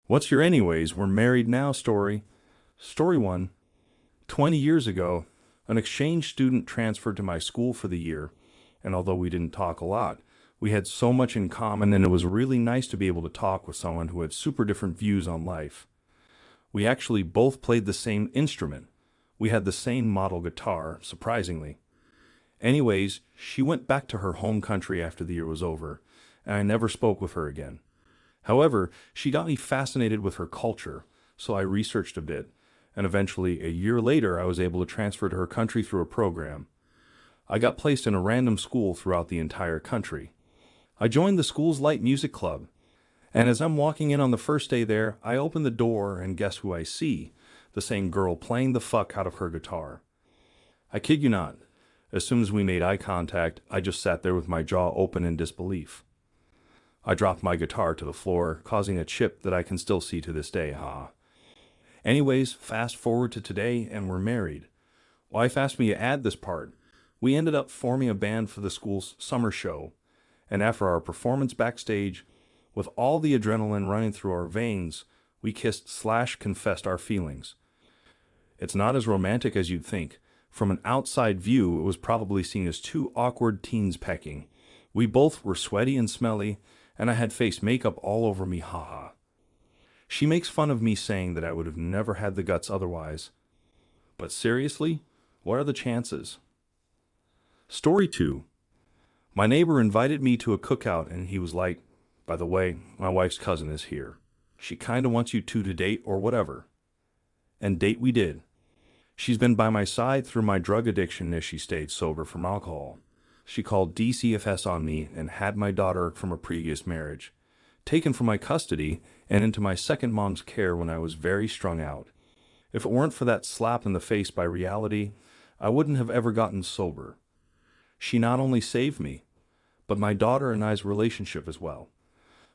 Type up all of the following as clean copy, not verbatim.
What's your anyways? We're married now story. Story 1. 20 years ago, an exchange student transferred to my school for the year, and although we didn't talk a lot, we had so much in common and it was really nice to be able to talk with someone who had super different views on life. We actually both played the same instrument. We had the same model guitar, surprisingly. Anyways, she went back to her home country after the year was over, and I never spoke with her again. However, she got me fascinated with her culture, so I researched a bit, and eventually, a year later, I was able to transfer to her country through a program. I got placed in a random school throughout the entire country. I joined the school's light music club, and as I'm walking in on the first day there, I open the door and guess who I see? The same girl playing the fuck out of her guitar. I kid you not, as soon as we made eye contact, I just sat there with my jaw open in disbelief. I dropped my guitar to the floor, causing a chip that I can still see to this day, ha. Anyways, fast forward to today and we're married. Wife asked me to add this part. We ended up forming a band for the school's summer show, and after our performance backstage, with all the adrenaline running through our veins, we kissed/confessed our feelings. It's not as romantic as you'd think. From an outside view, it was probably seen as two awkward teens pecking. We both were sweaty and smelly, and I had face makeup all over me, haha. She makes fun of me saying that I would have never had the guts otherwise. But seriously, what are the chances? Story 2. My neighbor invited me to a cookout and he was like, "By the way, my wife's cousin is here. She kinda wants you two to date or whatever." And date we did. She's been by my side through my drug addiction as she stayed sober from alcohol. She called DCFS on me and had my daughter from a previous marriage, taken from my custody and into my second mom's care when I was very strung out. If it weren't for that slap in the face by reality, I wouldn't have ever gotten sober. She not only saved me, but my daughter and I's relationship as well.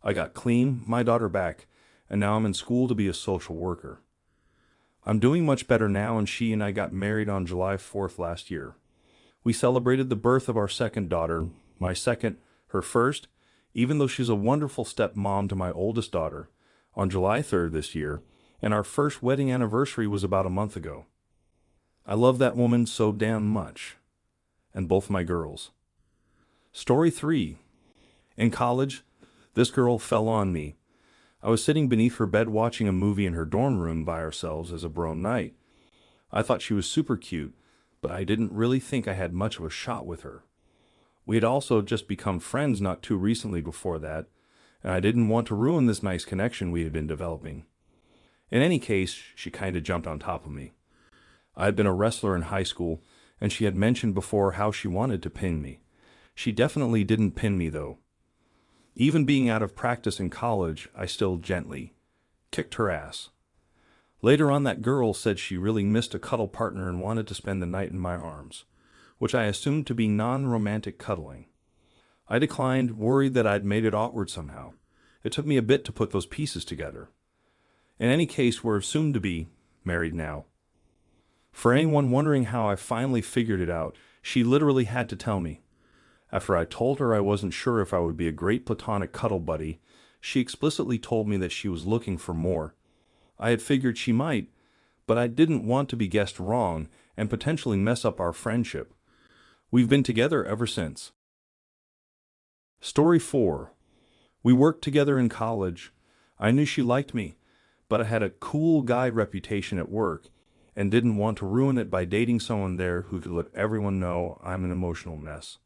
I got clean, my daughter back, and now I'm in school to be a social worker. I'm doing much better now, and she and I got married on July 4th last year. We celebrated the birth of our second daughter, my second, her first, even though she's a wonderful stepmom to my oldest daughter, on July 3rd this year, and our first wedding anniversary was about a month ago. I love that woman so damn much. And both my girls. Story 3. In college, this girl fell on me. I was sitting beneath her bed watching a movie in her dorm room by ourselves as a bro night. I thought she was super cute, but I didn't really think I had much of a shot with her. We had also just become friends not too recently before that, and I didn't want to ruin this nice connection we had been developing. In any case, she kinda jumped on top of me. I had been a wrestler in high school, and she had mentioned before how she wanted to pin me. She definitely didn't pin me though. Even being out of practice in college, I still gently kicked her ass. Later on, that girl said she really missed a cuddle partner and wanted to spend the night in my arms, which I assumed to be non-romantic cuddling. I declined, worried that I'd made it awkward somehow. It took me a bit to put those pieces together. In any case, we're soon to be married now. For anyone wondering how I finally figured it out, she literally had to tell me. After I told her I wasn't sure if I would be a great platonic cuddle buddy, she explicitly told me that she was looking for more. I had figured she might, but I didn't want to be guessed wrong and potentially mess up our friendship. We've been together ever since. Story 4. We worked together in college. I knew she liked me, but I had a cool guy reputation at work and didn't want to ruin it by dating someone there who could let everyone know I'm an emotional mess.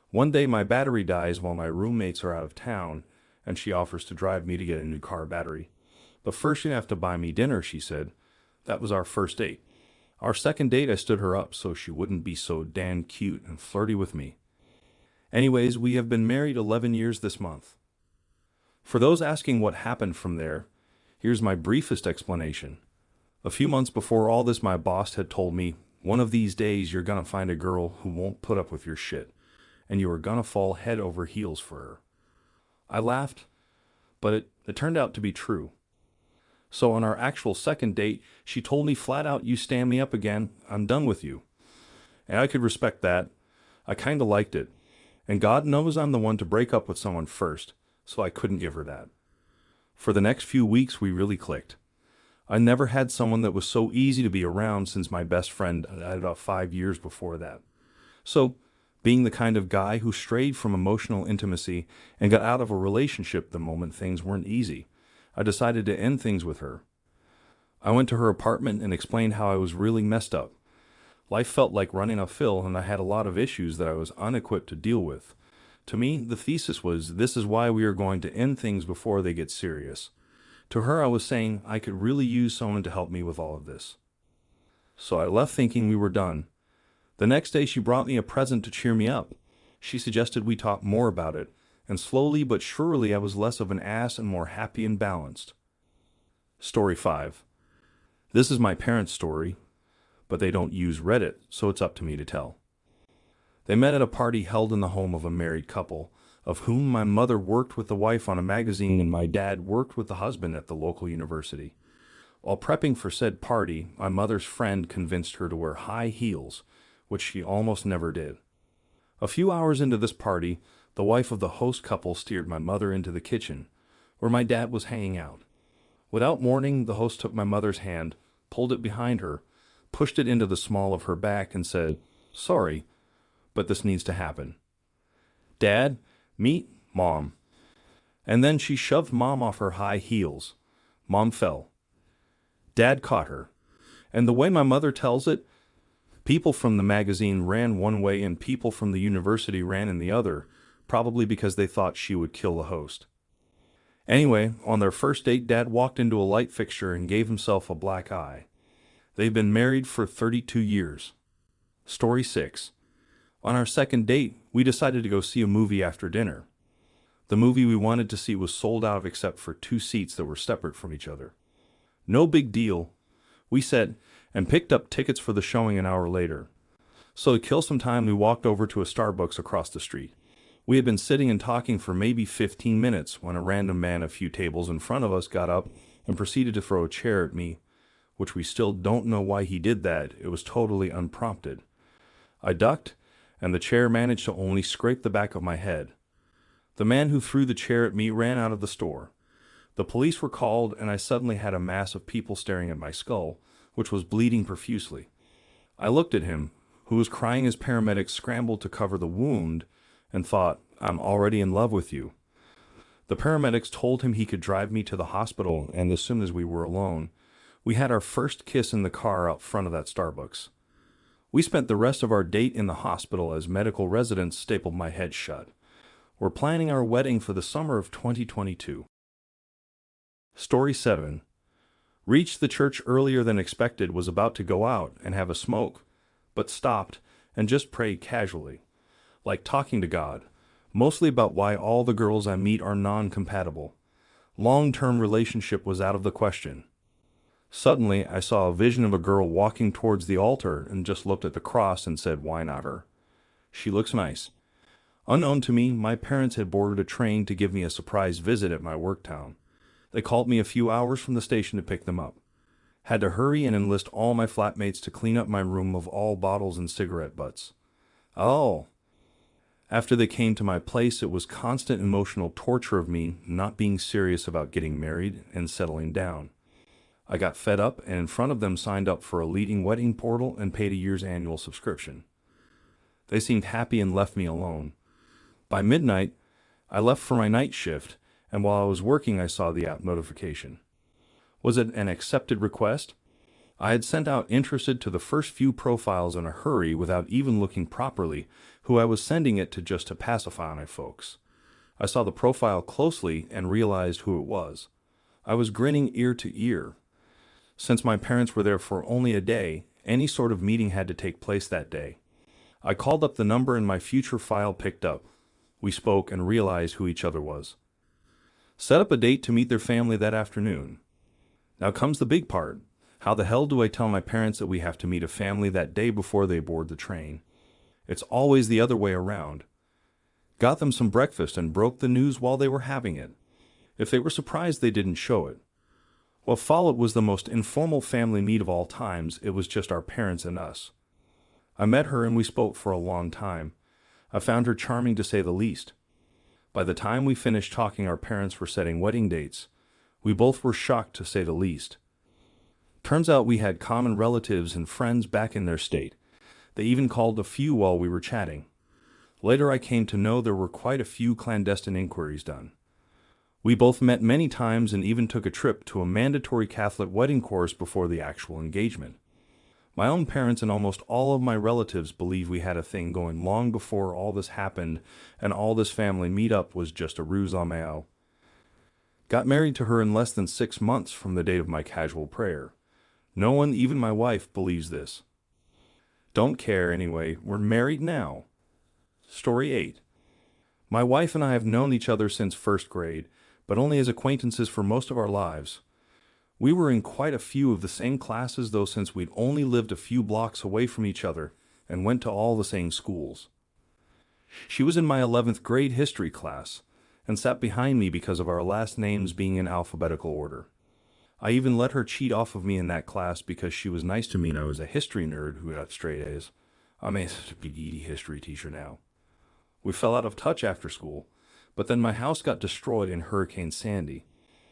One day my battery dies while my roommates are out of town, and she offers to drive me to get a new car battery. But first you have to buy me dinner, she said. That was our first date. Our second date I stood her up so she wouldn't be so damn cute and flirty with me. Anyways, we have been married 11 years this month. For those asking what happened from there, here's my briefest explanation. A few months before all this, my boss had told me, "One of these days you're gonna find a girl who won't put up with your shit, and you are gonna fall head over heels for her." I laughed, but it turned out to be true. So on our actual second date, she told me flat out, "You stand me up again, I'm done with you." And I could respect that. I kinda liked it. And God knows I'm the one to break up with someone first, so I couldn't give her that. For the next few weeks, we really clicked. I never had someone that was so easy to be around since my best friend I had about 5 years before that. So, being the kind of guy who strayed from emotional intimacy and got out of a relationship the moment things weren't easy, I decided to end things with her. I went to her apartment and explained how I was really messed up. Life felt like running uphill, and I had a lot of issues that I was unequipped to deal with. To me, the thesis was, this is why we are going to end things before they get serious. To her, I was saying I could really use someone to help me with all of this. So I left thinking we were done. The next day, she brought me a present to cheer me up. She suggested we talk more about it, and slowly but surely I was less of an ass and more happy and balanced. Story 5. This is my parents' story, but they don't use Reddit, so it's up to me to tell. They met at a party held in the home of a married couple, of whom my mother worked with the wife on a magazine and my dad worked with the husband at the local university. While prepping for said party, my mother's friend convinced her to wear high heels, which she almost never did. A few hours into this party, the wife of the host couple steered my mother into the kitchen, where my dad was hanging out. Without warning, the host took my mother's hand, pulled it behind her, pushed it into the small of her back, and said, "Sorry, but this needs to happen. Dad, meet Mom." And then she shoved Mom off her high heels. Mom fell. Dad caught her. And the way my mother tells it, people from the magazine ran one way and people from the university ran in the other, probably because they thought she would kill the host. Anyway, on their first date, Dad walked into a light fixture and gave himself a black eye. They've been married for 32 years. Story 6. On our second date, we decided to go see a movie after dinner. The movie we wanted to see was sold out except for 2 seats that were separate from each other. No big deal, we said, and picked up tickets for the showing an hour later. So to kill some time, we walked over to a Starbucks across the street. We had been sitting and talking for maybe 15 minutes when a random man a few tables in front of us got up and proceeded to throw a chair at me, which we still don't know why he did that. It was totally unprompted. I ducked, and the chair managed to only scrape the back of my head. The man who threw the chair at me ran out of the store. The police were called, and I suddenly had a mass of people staring at my skull, which was bleeding profusely. I looked at him, who was crying as paramedics scrambled to cover the wound, and thought, "I'm already in love with you." The paramedics told him he could drive me to the hospital, and as soon as we were alone, we had our first kiss in the car out front of that Starbucks. We spent the rest of our date in the hospital as medical residents stapled my head shut. We're planning our wedding for the summer of 2022. Story 7. Reached the church earlier than expected, was about to go out and have a smoke, but stopped and just prayed casually, like talking to God, mostly about why all the girls I meet are non-compatible. Long-term relationship was out of the question. Suddenly, I saw a vision of a girl walking towards the altar and just looked at the cross and said, "Why not her? She looks nice." Unknown to me, my parents had boarded a train to give me a surprise visit at my work town. They called me a few hours from the station to pick them up. Had to hurry and enlist all my flatmates to clean up my room of all bottles and cigarette butts. Oh. After they came to my place, it was constant emotional torture of me not being serious about getting married and settling down. I got fed up and in front of them signed up for a leading wedding portal and paid a year's annual subscription. They seemed happy and left me alone. By midnight, I left for my night shift, and while I was working I saw the app notification. Was it an accepted request? I had sent out interested to the first few profiles in a hurry without even looking properly who I was sending it to, just to pacify my folks. I saw the profile closely and realized who it was. I was grinning ear to ear. Since my parents were there for only a day, any sort of meeting had to take place that day. I called up the number and my future file picked up. We spoke and realized who each other was. Set up a date to meet their family that afternoon. Now comes the big part. How the hell do I tell my parents that we have to meet a family that day before they board the train? It's always the other way around. Got them some breakfast and broke the news while they were having it. If they were surprised, they didn't show it. What followed was the most informal family meet of all times. It was just our parents and us. I met her and we spoke for a long time. I found her charming to say the least. By the time we finished talking, our parents were setting wedding dates. We both were shocked, to say the least. Turns out we had common relatives and friends back in their state. They even called a few while we were chatting. Later I came to know there were quite a few clandestine inquiries done. We both met many times and even took a trip to a mandatory Catholic wedding course before the actual engagement. My own parents and almost all of my relatives believe we had a thing going long before all this happened, and all this family meet-up was just a ruse on my own. Got married to her in less than 6 months from the date of my casual prayer. No one, even my wife, believes this. Don't care anyway, we're married now. Story 8. My wife and I have known each other since first grade, but only as acquaintances for most of our lives. We were in quite a few of the same classes, though, since we'd only lived a few blocks away from each other and went to all the same schools. She was in my 11th grade history class and sat behind me because of our last names being in alphabetical order. I even let her cheat off of me in that class because she was nice to me and I was a history nerd who got straight A's. I'm a beady history teacher now. We fell out of touch after school, but then my house got destroyed in Hurricane Sandy.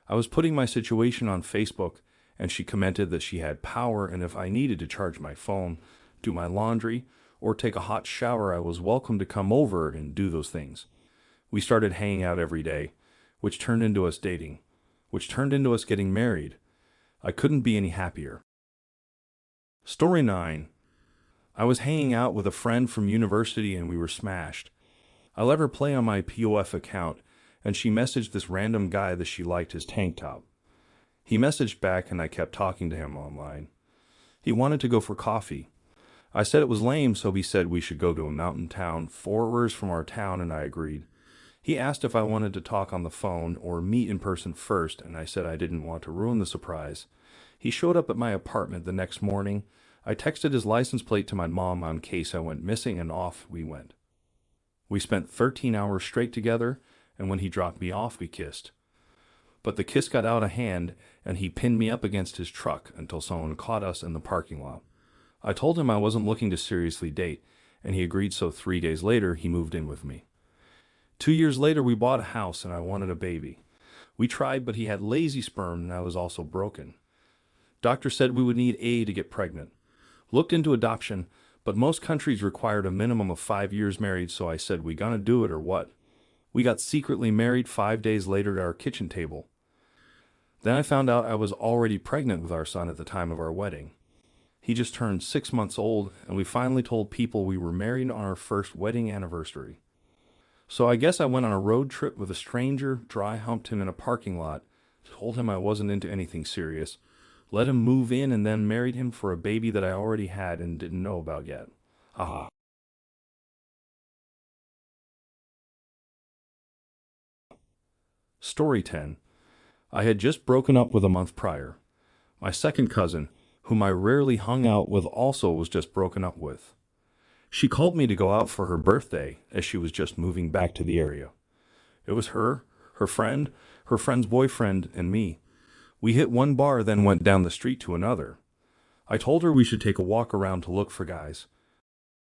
I was putting my situation on Facebook, and she commented that she had power, and if I needed to charge my phone, do my laundry, or take a hot shower, I was welcome to come over and do those things. We started hanging out every day, which turned into us dating, which turned into us getting married. I couldn't be any happier. Story 9. I was hanging out with a friend from university and we were smashed. I let her play on my POF account, and she messaged this random guy that she liked his tank top. He messaged back and I kept talking to him online. He wanted to go for coffee. I said it was lame, so he said we should go to a mountain town 4 hours from our town, and I agreed. He asked if I wanted to talk on the phone or meet in person first, and I said I didn't want to ruin the surprise. He showed up at my apartment the next morning. I texted his license plate to my mom in case I went missing, and off we went. We spent 13 hours straight together, and when he dropped me off, we kissed. But the kiss got out of hand, and he pinned me up against his truck until someone caught us in the parking lot. I told him I wasn't looking to seriously date, and he agreed, so 3 days later, he moved in with me. 2 years later, we bought a house, and I wanted a baby. We tried, but he had lazy sperm, and I was also broken. Doctor said we would need A to get pregnant. Looked into adoption, but most countries required a minimum of 5 years married, so I said, we gonna do it or what? We got secretly married 5 days later at our kitchen table. Then I found out I was already pregnant with our son at the time of our wedding. He just turned 6 months old, and we finally told people we were married on our first wedding anniversary. So I guess I went on a road trip with a stranger, dry humped him in a parking lot, told him I wasn't into anything serious, let him move in, and then married him for a baby that I already had and didn't know about yet. Haha. Story 10. I had just broken up with a month prior. My second cousin, whom I rarely hung out with, also was just broken up with. She called me to go out for her birthday, as she was just moving back to the area. It was her friend, her friend's boyfriend, and me. We hit one bar, then went down the street to another. I told her we should take a walk around to look for guys.